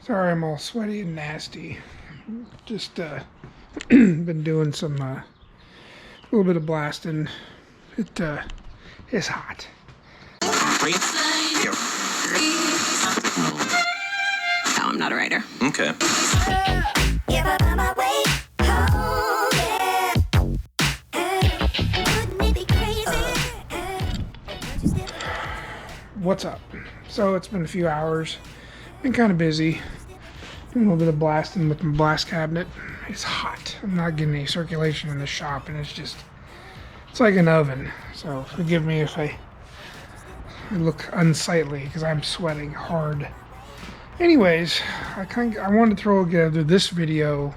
Sorry, I'm all sweaty and nasty. Just been doing some a little bit of blasting. It is hot. No, I'm not a writer. Okay. What's up? So it's been a few hours. Been kind of busy. Doing a little bit of blasting with my blast cabinet. It's hot. I'm not getting any circulation in the shop, and it's like an oven. So forgive me if I look unsightly because I'm sweating hard. Anyways, I wanted to throw together this video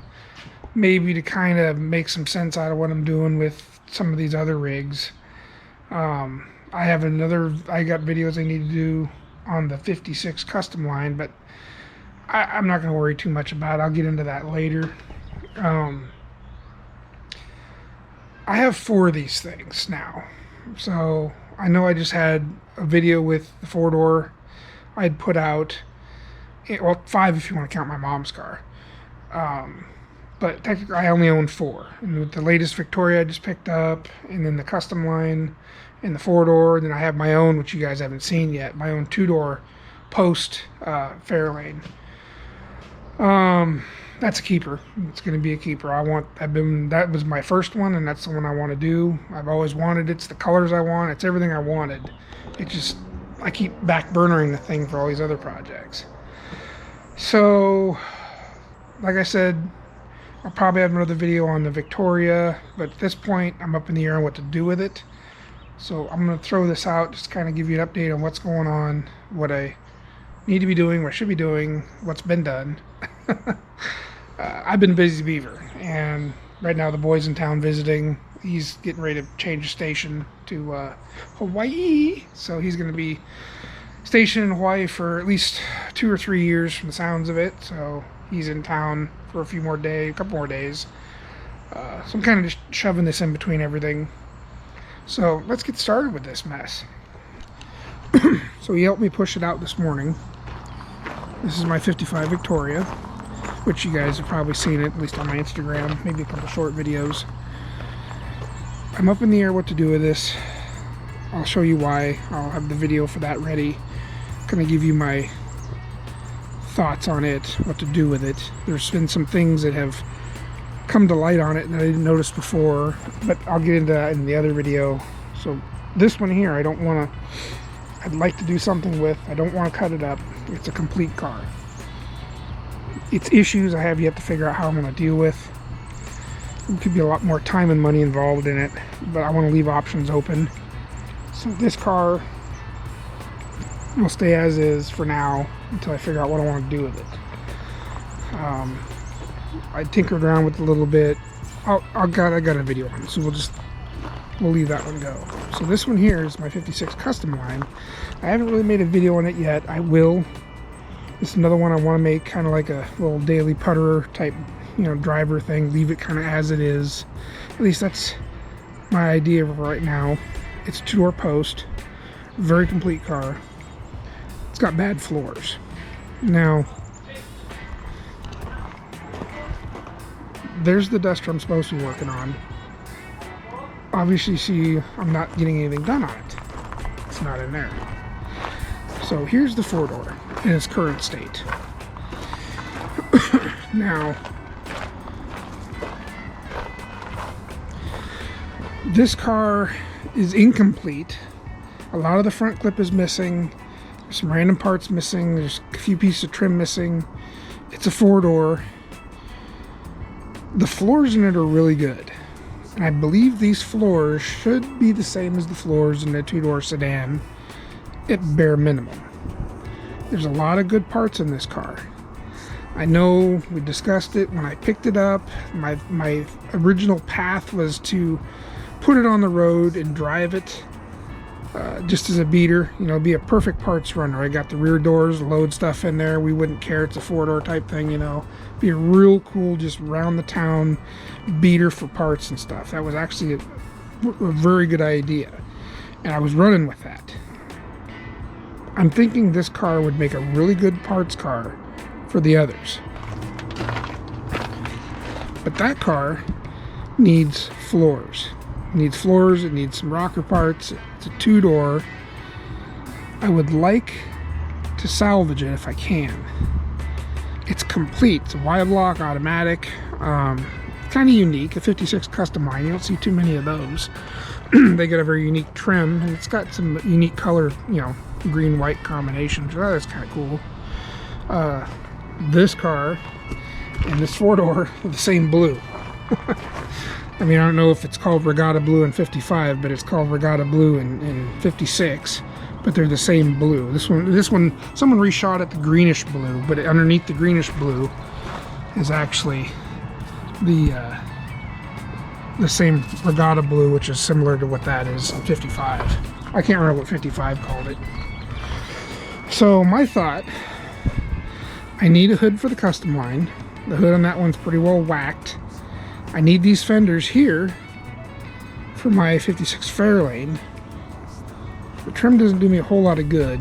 maybe to kind of make some sense out of what I'm doing with some of these other rigs. I got videos I need to do on the 56 custom line, but I'm not going to worry too much about it. I'll get into that later. I have 4 of these things now. So I know I just had a video with the 4-door I'd put out. Well, 5 if you want to count my mom's car. But technically I only own 4. And with the latest Victoria I just picked up, and then the custom line, and the 4-door, then I have my own, which you guys haven't seen yet, my own 2-door post Fairlane. That's a keeper. It's going to be a keeper. That was my first one, and that's the one I want to do. I've always wanted it. It's the colors I want. It's everything I wanted. I keep back burnering the thing for all these other projects. So, like I said, I'll probably have another video on the Victoria, but at this point, I'm up in the air on what to do with it. So I'm going to throw this out, just kind of give you an update on what's going on, what I need to be doing, what I should be doing, what's been done. I've been busy beaver, and right now the boy's in town visiting. He's getting ready to change the station to Hawaii, so he's going to be stationed in Hawaii for at least 2 or 3 years from the sounds of it. So he's in town for a couple more days. So I'm kind of just shoving this in between everything. So let's get started with this mess. So he helped me push it out this morning. This is my 55 Victoria, which you guys have probably seen it, at least on my Instagram, maybe a couple short videos. I'm up in the air what to do with this. I'll show you why. I'll have the video for that ready. Gonna give you my thoughts on it, what to do with it. There's been some things that have come to light on it that I didn't notice before, but I'll get into that in the other video. So this one here, I'd like to do something with. I don't want to cut it up. It's a complete car. It's issues I have yet to figure out how I'm going to deal with. There could be a lot more time and money involved in it, but I want to leave options open. So this car will stay as is for now until I figure out what I want to do with it. I tinkered around with it a little bit. I got a video on it, so we'll leave that one go. So this one here is my 56 custom line. I haven't really made a video on it yet. I will. It's another one I want to make, kind of like a little daily putter type, driver thing. Leave it kind of as it is. At least that's my idea right now. It's a 2-door post, very complete car. It's got bad floors. Now, there's the duster I'm supposed to be working on. Obviously, see, I'm not getting anything done on it. It's not in there. So here's the 4-door in its current state. Now, this car is incomplete. A lot of the front clip is missing. There's some random parts missing. There's a few pieces of trim missing. It's a 4-door. The floors in it are really good. And I believe these floors should be the same as the floors in the 2-door sedan at bare minimum. There's a lot of good parts in this car. I know we discussed it when I picked it up. My original path was to put it on the road and drive it just as a beater, be a perfect parts runner. I got the rear doors, load stuff in there. We wouldn't care. It's a 4-door type thing, Be a real cool, just round the town beater for parts and stuff. That was actually a very good idea, and I was running with that. I'm thinking this car would make a really good parts car for the others. But that car needs floors. It needs floors, it needs some rocker parts. It's a two-door. I would like to salvage it if I can. It's complete. It's a Y-block automatic. Kind of unique. A 56 custom line. You don't see too many of those. They got a very unique trim, and it's got some unique color, you know, green-white combination. So that's kind of cool. This car and this four-door are the same blue. I mean, I don't know if it's called Regatta Blue in 55, but it's called Regatta Blue in 56. But they're the same blue. This one, someone reshot it the greenish blue, but underneath the greenish blue is actually the same Regatta Blue, which is similar to what that is in 55. I can't remember what 55 called it. So my thought, I need a hood for the custom line. The hood on that one's pretty well whacked. I need these fenders here for my 56 Fairlane. The trim doesn't do me a whole lot of good.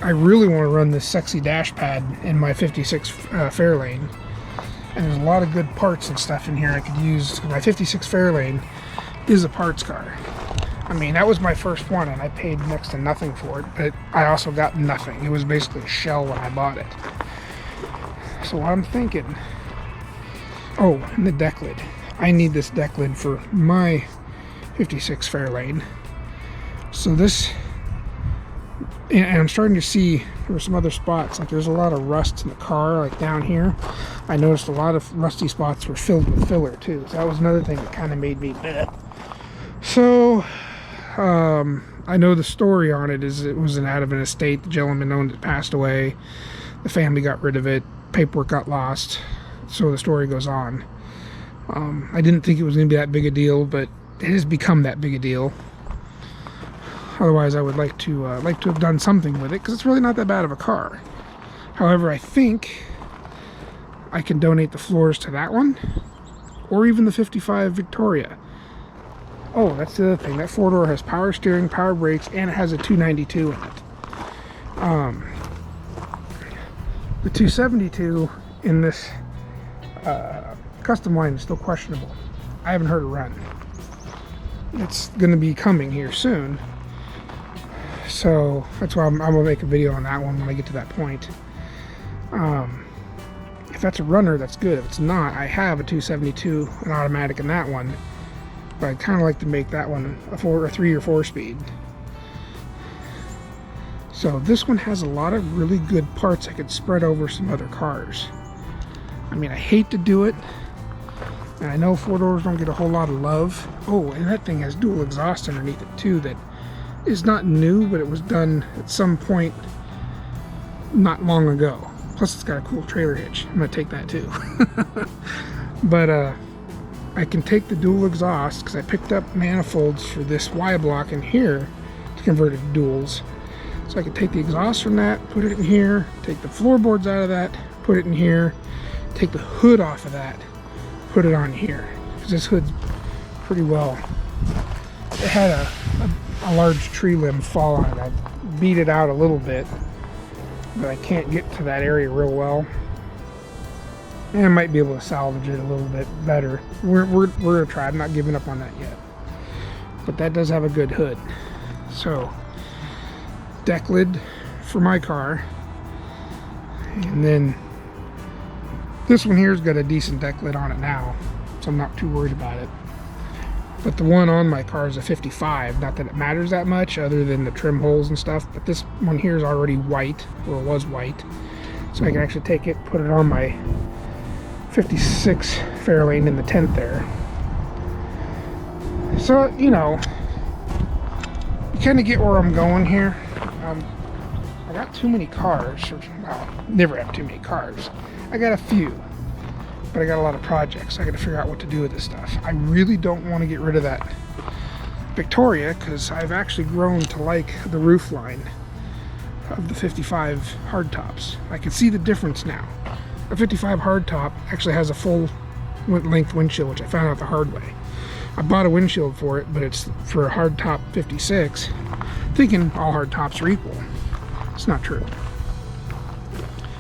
I really want to run this sexy dash pad in my 56 Fairlane. And there's a lot of good parts and stuff in here I could use. My 56 Fairlane is a parts car. I mean, that was my first one, and I paid next to nothing for it, but I also got nothing. It was basically a shell when I bought it. So what I'm thinking... Oh, and the deck lid. I need this deck lid for my 56 Fairlane. So this... And I'm starting to see there were some other spots, like there's a lot of rust in the car, like down here. I noticed a lot of rusty spots were filled with filler too. So that was another thing that kind of made me bleh. So I know the story on it is it was out of an estate. The gentleman owned it, passed away. The family got rid of it. Paperwork got lost. So the story goes on. I didn't think it was going to be that big a deal, but it has become that big a deal. Otherwise, I would like to have done something with it, because it's really not that bad of a car. However, I think I can donate the floors to that one, or even the 55 Victoria. Oh, that's the other thing. That four-door has power steering, power brakes, and it has a 292 in it. The 272 in this custom line is still questionable. I haven't heard it run. It's going to be coming here soon. So that's why I'm going to make a video on that one when I get to that point. If that's a runner, that's good. If it's not, I have a 272, an automatic in that one. But I'd kind of like to make that one a 3 or 4 speed. So this one has a lot of really good parts I could spread over some other cars. I mean, I hate to do it. And I know four doors don't get a whole lot of love. Oh, and that thing has dual exhaust underneath it too that is not new, but it was done at some point not long ago. Plus it's got a cool trailer hitch. I'm gonna take that too. But I can take the dual exhaust, because I picked up manifolds for this Y block in here to convert it to duals. So I can take the exhaust from that, put it in here, take the floorboards out of that, put it in here, take the hood off of that, put it on here, because this hood's pretty well, it had a large tree limb fall on it. I beat it out a little bit, but I can't get to that area real well. And I might be able to salvage it a little bit better. We're gonna try. I'm not giving up on that yet. But that does have a good hood. So deck lid for my car, and then this one here's got a decent deck lid on it now, so I'm not too worried about it. But the one on my car is a 55. Not that it matters that much other than the trim holes and stuff, but this one here is already white, or it was white. So I can actually take it, put it on my 56 Fairlane in the tent there. So, you know, you kind of get where I'm going here. I got too many cars. Well, never have too many cars. I got a few. But I got a lot of projects. I got to figure out what to do with this stuff. I really don't want to get rid of that Victoria, because I've actually grown to like the roof line of the 55 hardtops. I can see the difference now. A 55 hardtop actually has a full length windshield, which I found out the hard way. I bought a windshield for it, but it's for a hardtop 56, thinking all hardtops are equal. It's not true.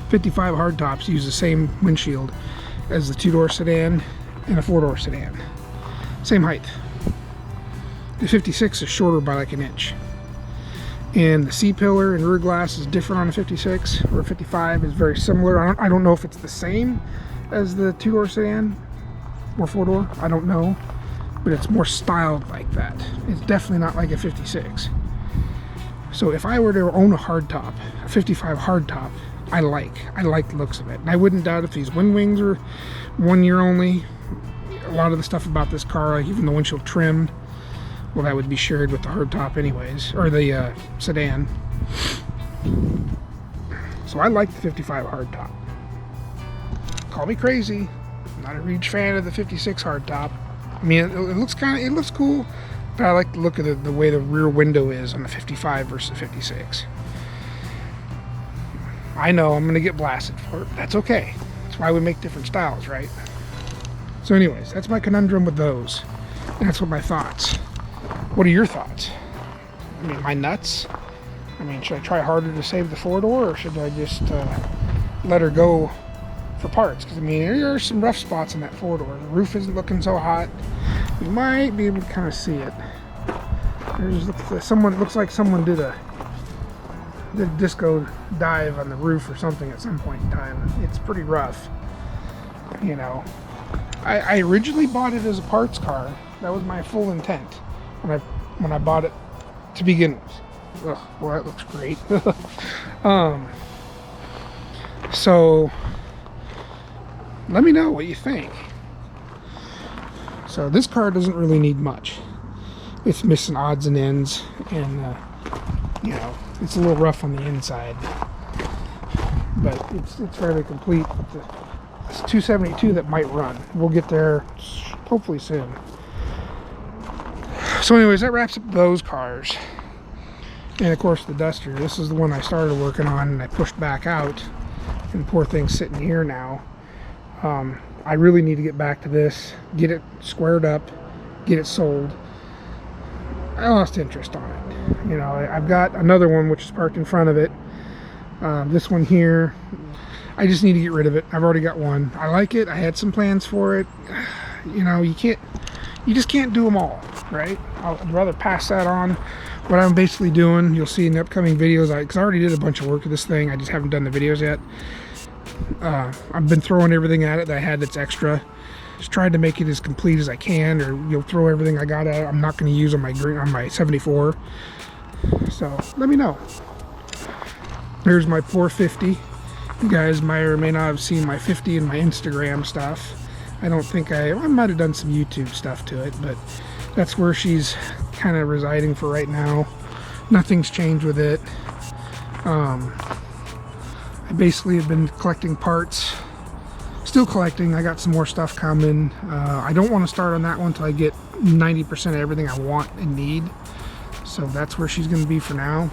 55 hardtops use the same windshield as the 2-door sedan and a 4-door sedan. Same height. The 56 is shorter by like an inch. And the C-pillar and rear glass is different on a 56, or a 55 is very similar. I don't know if it's the same as the 2-door sedan or 4-door. I don't know, but it's more styled like that. It's definitely not like a 56. So if I were to own a hardtop, a 55 hardtop, I like the looks of it. And I wouldn't doubt if these wind wings are 1 year only. A lot of the stuff about this car, like even the windshield trim, well, that would be shared with the hardtop anyways, or the sedan. So I like the 55 hardtop. Call me crazy. I'm not a huge fan of the 56 hardtop. I mean, it looks cool, but I like the look of the way the rear window is on the 55 versus the 56. I know I'm gonna get blasted for it. That's okay. That's why we make different styles, right? So anyways, that's my conundrum with those. And that's what my thoughts. What are your thoughts? I mean, am I nuts? I mean, should I try harder to save the 4-door, or should I just let her go for parts? Because I mean, there are some rough spots in that 4-door. The roof isn't looking so hot. You might be able to kind of see it. Looks like someone did a disco dive on the roof or something at some point in time. It's pretty rough. You know, I originally bought it as a parts car. That was my full intent when I bought it to begin with. Ugh, well, that looks great. So let me know what you think. So this car doesn't really need much. It's missing odds and ends, and you know, it's a little rough on the inside, but it's fairly complete. It's 272 that might run. We'll get there hopefully soon. So anyways, that wraps up those cars. And of course the Duster. This is the one I started working on and I pushed back out, and poor thing's sitting here now. I really need to get back to this, get it squared up, get it sold. I lost interest on it. You know, I've got another one which is parked in front of it. This one here, I just need to get rid of it. I've already got one. I like it. I had some plans for it. You know, you just can't do them all, right? I'd rather pass that on. What I'm basically doing, you'll see in the upcoming videos, because I already did a bunch of work with this thing. I just haven't done the videos yet. I've been throwing everything at it that I had that's extra. Just tried to make it as complete as I can, or you'll throw everything I got at it. I'm not going to use on my 74. So let me know. Here's my 450. You guys may or may not have seen my 50 in my Instagram stuff. I don't think I might have done some YouTube stuff to it, but that's where she's kind of residing for right now. Nothing's changed with it. I basically have been collecting parts. Still collecting. I got some more stuff coming. I don't want to start on that one until I get 90% of everything I want and need. So that's where she's going to be for now.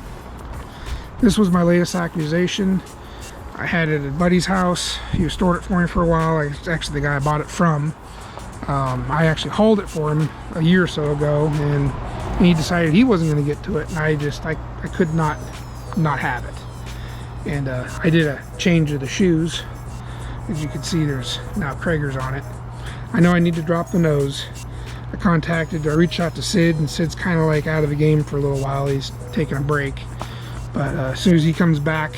This was my latest accusation. I had it at a buddy's house. He stored it for me for a while. It's actually the guy I bought it from. I actually hauled it for him a year or so ago, and he decided he wasn't going to get to it, and I could not have it. And I did a change of the shoes. As you can see, there's now Krager's on it. I know I need to drop the nose. I reached out to Sid, and Sid's kind of like out of the game for a little while. He's taking a break. But as soon as he comes back,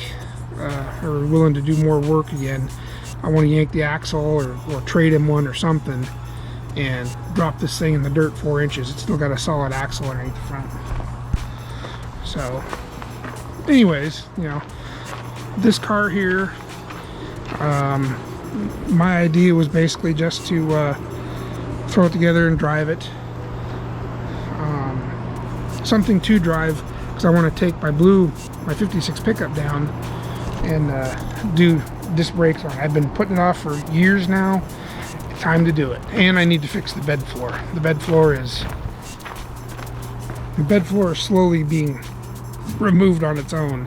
or willing to do more work again, I want to yank the axle or trade him one or something and drop this thing in the dirt 4 inches. It's still got a solid axle underneath the front. So anyways, you know, this car here, my idea was basically just to throw it together and drive it. Something to drive, because I want to take my 56 pickup down and do disc brakes on it. I've been putting it off for years now. Time to do it. And I need to fix the bed floor. The bed floor is slowly being removed on its own.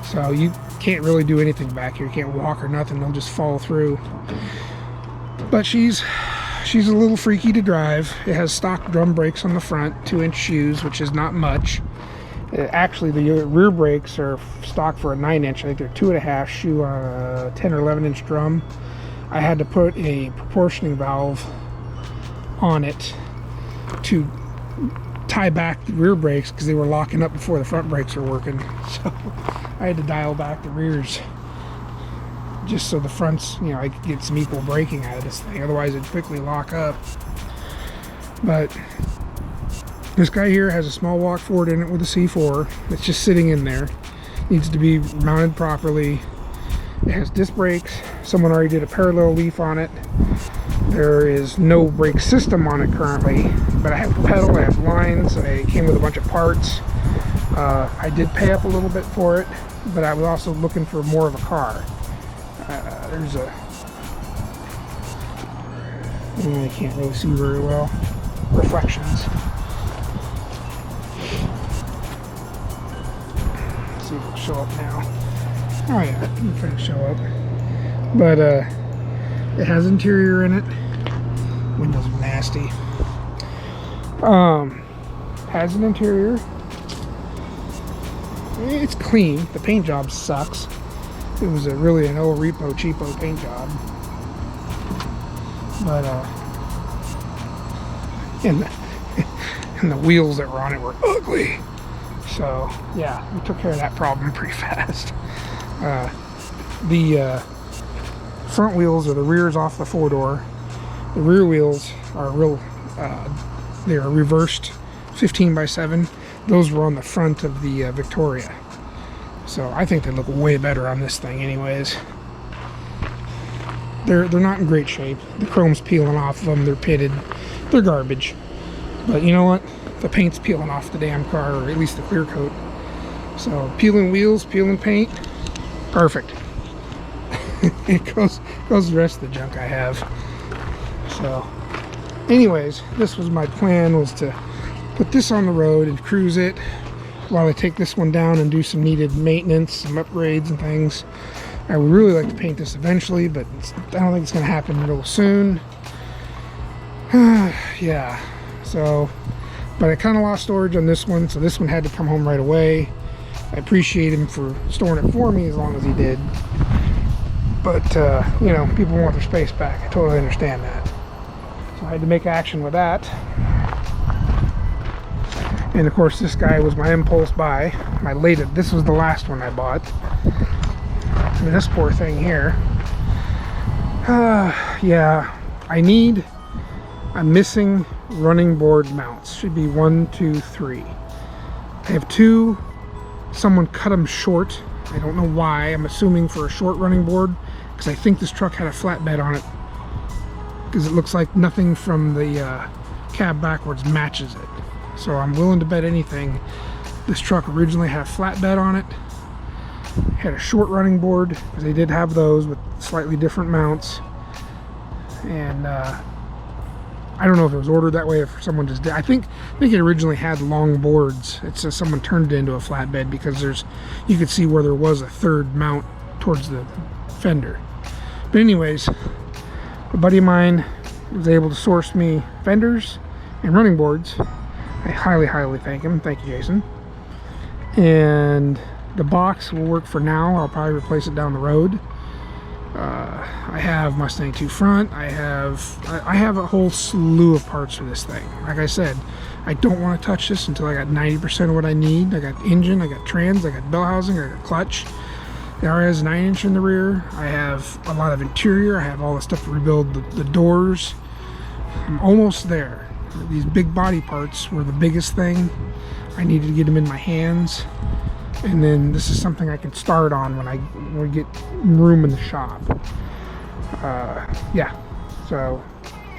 So you can't really do anything back here. You can't walk or nothing. They'll just fall through. But she's a little freaky to drive. It has stock drum brakes on the front, 2-inch shoes, which is not much Actually, the rear brakes are stock for a 9-inch. I think they're 2.5 shoe on a 10 or 11-inch drum. I had to put a proportioning valve on it to tie back the rear brakes because they were locking up before the front brakes were working. So I had to dial back the rears just so the fronts, you know, I could get some equal braking out of this thing. Otherwise, it'd quickly lock up. But this guy here has a small walk forward in it with a C4. It's just sitting in there. Needs to be mounted properly. It has disc brakes. Someone already did a parallel leaf on it. There is no brake system on it currently, but I have the pedal, I have lines, it came with a bunch of parts. I did pay up a little bit for it, but I was also looking for more of a car. There's a... I can't really see very well. Reflections. Let's see if it'll show up now. Oh yeah, it'll show up. But it has interior in it. Windows are nasty. Has an interior. It's clean. The paint job sucks. It was really an El Repo cheapo paint job. But and the wheels that were on it were ugly. So yeah, we took care of that problem pretty fast. The front wheels are the rears off the 4-door. The rear wheels are they are reversed 15x7. Those were on the front of the Victoria. So I think they look way better on this thing anyways. They're not in great shape. The chrome's peeling off of them. They're pitted. They're garbage. But you know what? The paint's peeling off the damn car, or at least the clear coat. So peeling wheels, peeling paint, perfect. It goes the rest of the junk I have. So anyways, this was my plan, was to put this on the road and cruise it while I take this one down and do some needed maintenance, some upgrades and things. I would really like to paint this eventually, but I don't think it's going to happen real soon. Yeah, so, but I kind of lost storage on this one, so this one had to come home right away. I appreciate him for storing it for me as long as he did. But, you know, people want their space back. I totally understand that. So I had to make action with that. And of course, this guy was my impulse buy. My latest, this was the last one I bought. And this poor thing here. Yeah, I'm missing running board mounts. Should be 1, 2, 3. I have 2. Someone cut them short. I don't know why. I'm assuming for a short running board, because I think this truck had a flatbed on it, because it looks like nothing from the cab backwards matches it. So I'm willing to bet anything. This truck originally had a flatbed on it, had a short running board, because they did have those with slightly different mounts. And I don't know if it was ordered that way or if someone just did. I think it originally had long boards. It's just someone turned it into a flatbed, because you could see where there was a third mount towards the fender. But anyways, a buddy of mine was able to source me fenders and running boards. I highly, highly thank him. Thank you, Jason. And the box will work for now. I'll probably replace it down the road. I have Mustang 2 front. I have a whole slew of parts for this thing. Like I said, I don't want to touch this until I got 90% of what I need. I got engine, I got trans, I got bell housing, I got clutch. The RS 9-inch in the rear. I have a lot of interior. I have all the stuff to rebuild the doors. I'm almost there. These big body parts were the biggest thing. I needed to get them in my hands. And then this is something I can start on when we get room in the shop. Yeah, so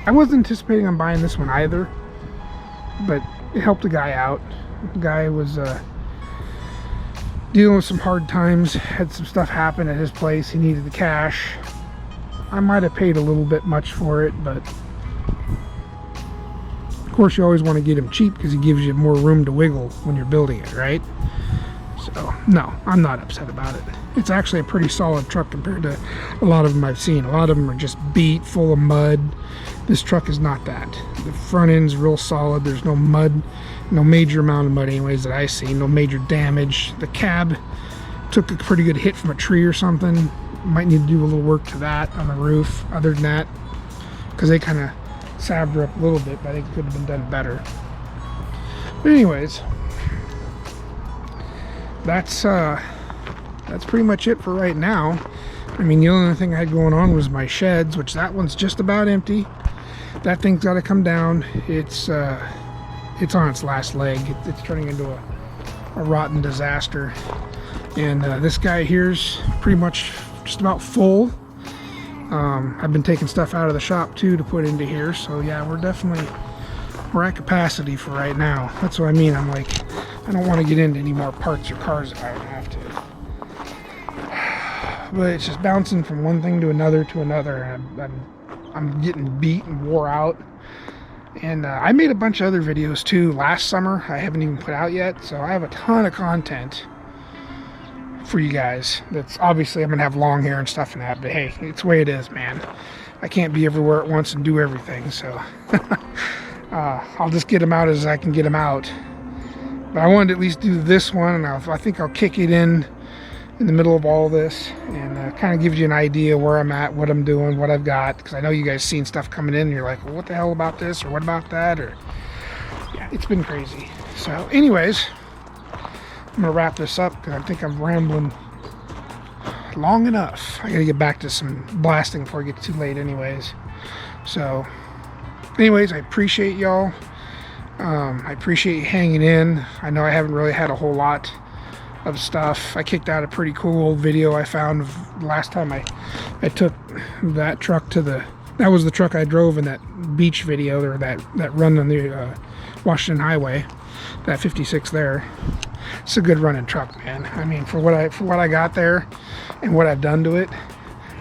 I wasn't anticipating on buying this one either, but it helped the guy out. The guy was dealing with some hard times, had some stuff happen at his place. He needed the cash. I might have paid a little bit much for it, but of course you always want to get him cheap because he gives you more room to wiggle when you're building it, right? So no, I'm not upset about it. It's actually a pretty solid truck compared to a lot of them I've seen. A lot of them are just beat, full of mud. This truck is not that. The front end's real solid. There's no mud, no major amount of mud anyways that I see. No major damage. The cab took a pretty good hit from a tree or something. Might need to do a little work to that on the roof. Other than that, because they kind of salved her up a little bit, but I think it could have been done better. But anyways, that's pretty much it for right now. I mean, the only thing I had going on was my sheds, which that one's just about empty. That thing's got to come down. It's on its last leg. It's turning into a rotten disaster. And this guy here's pretty much just about full. I've been taking stuff out of the shop too to put into here. So yeah, we're at capacity for right now. That's what I mean. I'm like, I don't want to get into any more parts or cars if I don't have to. But it's just bouncing from one thing to another to another. And I'm getting beat and wore out. And I made a bunch of other videos too last summer. I haven't even put out yet. So I have a ton of content for you guys. That's obviously I'm gonna have long hair and stuff and that, but hey, it's the way it is, man. I can't be everywhere at once and do everything, so I'll just get them out as I can get them out. But I wanted to at least do this one, and I think I'll kick it in the middle of all this and kind of gives you an idea where I'm at, what I'm doing, what I've got, because I know you guys seen stuff coming in and you're like, well, what the hell about this, or what about that, or yeah, it's been crazy. So anyways, I'm gonna wrap this up because I think I'm rambling long enough. I gotta get back to some blasting before it gets too late anyways. So anyways, I appreciate y'all. I appreciate you hanging in. I know I haven't really had a whole lot of stuff. I kicked out a pretty cool old video I found of the last time I took that truck to that was the truck I drove in that beach video, or that run on the Washington Highway, that 56 there. It's a good running truck, man. I mean, for what I got there and what I've done to it,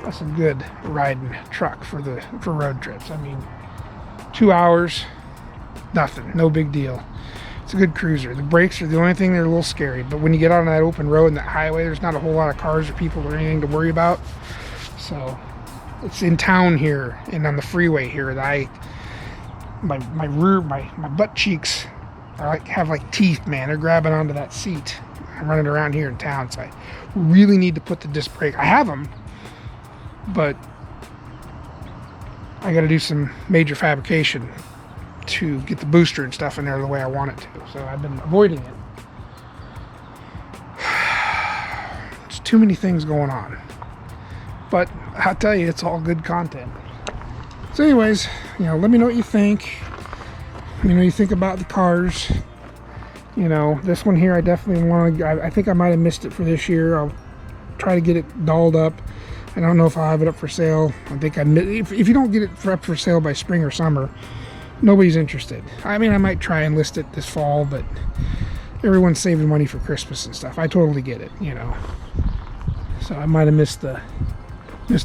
that's a good riding truck for road trips. I mean, 2 hours, nothing, no big deal. It's a good cruiser. The brakes are the only thing that are a little scary, but when you get on that open road and that highway, there's not a whole lot of cars or people or anything to worry about. So it's in town here and on the freeway here that my butt cheeks have like teeth, man. They're grabbing onto that seat. I'm running around here in town, so I really need to put the disc brake. I have them, but I got to do some major fabrication to get the booster and stuff in there the way I want it to. So I've been avoiding it. It's too many things going on. But I'll tell you, it's all good content. So anyways, let me know what you think. Let me know what you think about the cars. This one here, I definitely want to, I think I might have missed it for this year. I'll try to get it dolled up. I don't know if I'll have it up for sale. I think if you don't get it up for sale by spring or summer, nobody's interested. I mean, I might try and list it this fall, but everyone's saving money for Christmas and stuff. I totally get it, So I might have missed the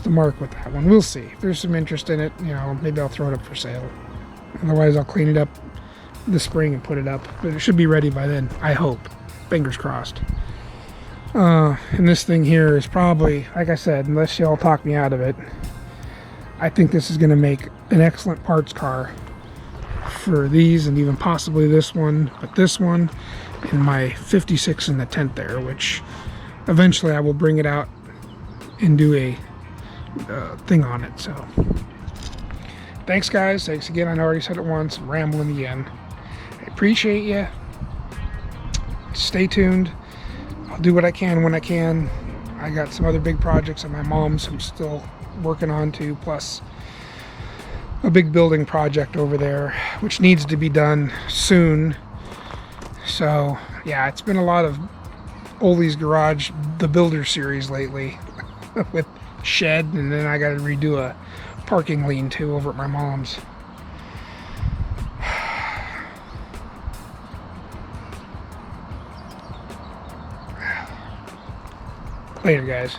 mark with that one. We'll see. If there's some interest in it, maybe I'll throw it up for sale. Otherwise, I'll clean it up this spring and put it up. But it should be ready by then, I hope. Fingers crossed. And this thing here is probably, like I said, unless y'all talk me out of it, I think this is going to make an excellent parts car for these and even possibly this one. But this one and my 56 in the tent there, which eventually I will bring it out and do a thing on it. So thanks, guys. Thanks again. I know I already said it once. I'm rambling again. I appreciate you. Stay tuned. I'll do what I can when I can. I got some other big projects at my mom's I'm still working on too, plus a big building project over there which needs to be done soon. So yeah, it's been a lot of Ollie's Garage, the Builder series lately with shed, and then I got to redo a parking lean-to over at my mom's. Later, guys.